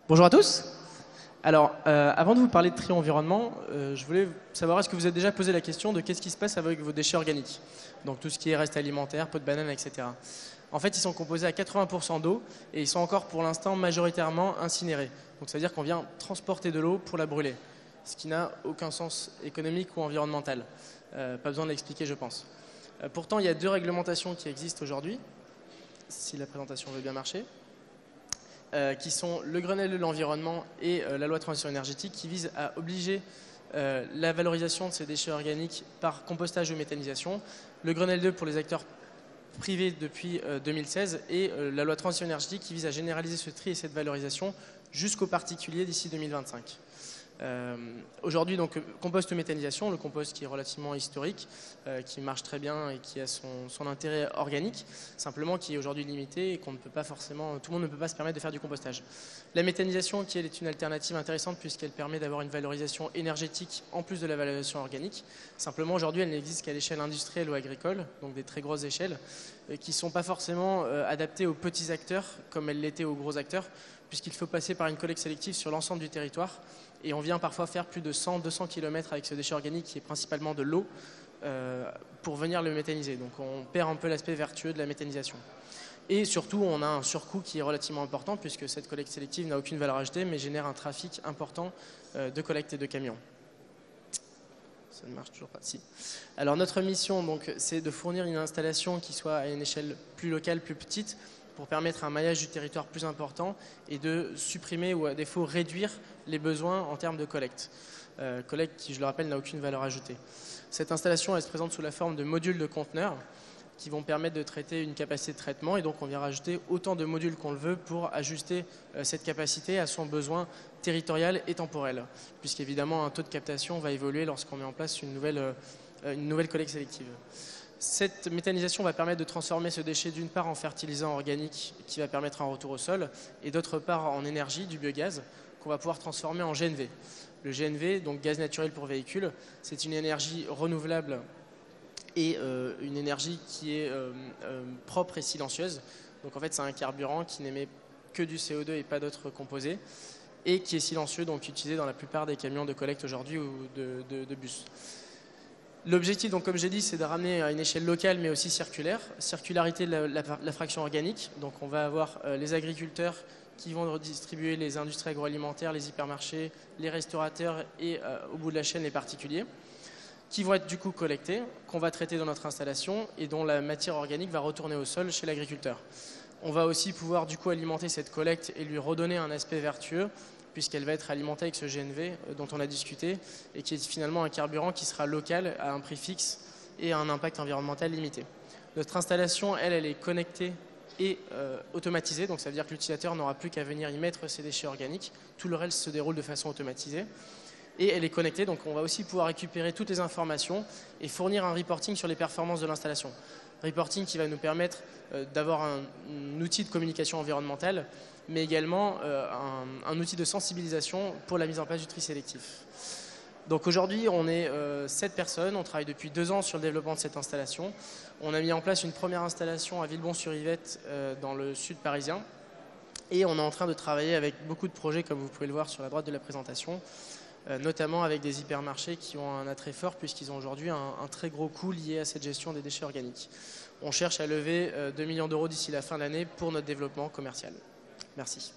Bonjour à tous. Alors, avant de vous parler de tri environnement, je voulais savoir, est-ce que vous avez déjà posé la question de qu'est-ce qui se passe avec vos déchets organiques? Donc tout ce qui est reste alimentaire, peau de banane, etc. En fait, ils sont composés à 80% d'eau et ils sont encore pour l'instant majoritairement incinérés. Donc ça veut dire qu'on vient transporter de l'eau pour la brûler, ce qui n'a aucun sens économique ou environnemental. Pas besoin de l'expliquer, je pense. Pourtant, il y a deux réglementations qui existent aujourd'hui, si la présentation veut bien marcher. Qui sont le Grenelle de l'environnement et la loi de transition énergétique qui visent à obliger la valorisation de ces déchets organiques par compostage ou méthanisation. Le Grenelle 2 pour les acteurs privés depuis 2016 et la loi de transition énergétique qui vise à généraliser ce tri et cette valorisation jusqu'aux particuliers d'ici 2025. Aujourd'hui, donc, compost ou méthanisation, le compost qui est relativement historique, qui marche très bien et qui a son intérêt organique, simplement qui est aujourd'hui limité et qu'on ne peut pas forcément, tout le monde ne peut pas se permettre de faire du compostage. La méthanisation, qui est une alternative intéressante puisqu'elle permet d'avoir une valorisation énergétique en plus de la valorisation organique. Simplement, aujourd'hui, elle n'existe qu'à l'échelle industrielle ou agricole, donc des très grosses échelles, qui ne sont pas forcément adaptées aux petits acteurs comme elles l'étaient aux gros acteurs, puisqu'il faut passer par une collecte sélective sur l'ensemble du territoire. Et on vient parfois faire plus de 100-200 km avec ce déchet organique qui est principalement de l'eau pour venir le méthaniser. Donc on perd un peu l'aspect vertueux de la méthanisation. Et surtout, on a un surcoût qui est relativement important puisque cette collecte sélective n'a aucune valeur ajoutée mais génère un trafic important de collecte et de camions. Ça ne marche toujours pas. Si. Alors notre mission, c'est de fournir une installation qui soit à une échelle plus locale, plus petite, pour permettre un maillage du territoire plus important et de supprimer ou à défaut réduire les besoins en termes de collecte. Collecte qui, je le rappelle, n'a aucune valeur ajoutée. Cette installation, elle se présente sous la forme de modules de conteneurs qui vont permettre de traiter une capacité de traitement et donc on vient rajouter autant de modules qu'on le veut pour ajuster cette capacité à son besoin territorial et temporel, puisqu'évidemment un taux de captation va évoluer lorsqu'on met en place une nouvelle collecte sélective. Cette méthanisation va permettre de transformer ce déchet d'une part en fertilisant organique qui va permettre un retour au sol et d'autre part en énergie, du biogaz, qu'on va pouvoir transformer en GNV. Le GNV, donc gaz naturel pour véhicule, c'est une énergie renouvelable et une énergie qui est propre et silencieuse. Donc en fait c'est un carburant qui n'émet que du CO2 et pas d'autres composés et qui est silencieux, donc utilisé dans la plupart des camions de collecte aujourd'hui ou de bus. L'objectif, donc, comme j'ai dit, c'est de ramener à une échelle locale mais aussi circulaire. Circularité de la fraction organique. Donc on va avoir les agriculteurs qui vont redistribuer les industries agroalimentaires, les hypermarchés, les restaurateurs et au bout de la chaîne les particuliers, qui vont être du coup collectés, qu'on va traiter dans notre installation et dont la matière organique va retourner au sol chez l'agriculteur. On va aussi pouvoir du coup alimenter cette collecte et lui redonner un aspect vertueux, puisqu'elle va être alimentée avec ce GNV dont on a discuté et qui est finalement un carburant qui sera local à un prix fixe et à un impact environnemental limité. Notre installation, elle est connectée et automatisée, donc ça veut dire que l'utilisateur n'aura plus qu'à venir y mettre ses déchets organiques. Tout le reste se déroule de façon automatisée. Et elle est connectée, donc on va aussi pouvoir récupérer toutes les informations et fournir un reporting sur les performances de l'installation. Reporting qui va nous permettre d'avoir un outil de communication environnementale, mais également un outil de sensibilisation pour la mise en place du tri sélectif. Donc aujourd'hui, on est 7 personnes, on travaille depuis 2 ans sur le développement de cette installation. On a mis en place une première installation à Villebon-sur-Yvette dans le sud parisien. Et on est en train de travailler avec beaucoup de projets, comme vous pouvez le voir sur la droite de la présentation, notamment avec des hypermarchés qui ont un attrait fort puisqu'ils ont aujourd'hui un très gros coût lié à cette gestion des déchets organiques. On cherche à lever 2 millions d'euros d'ici la fin de l'année pour notre développement commercial. Merci.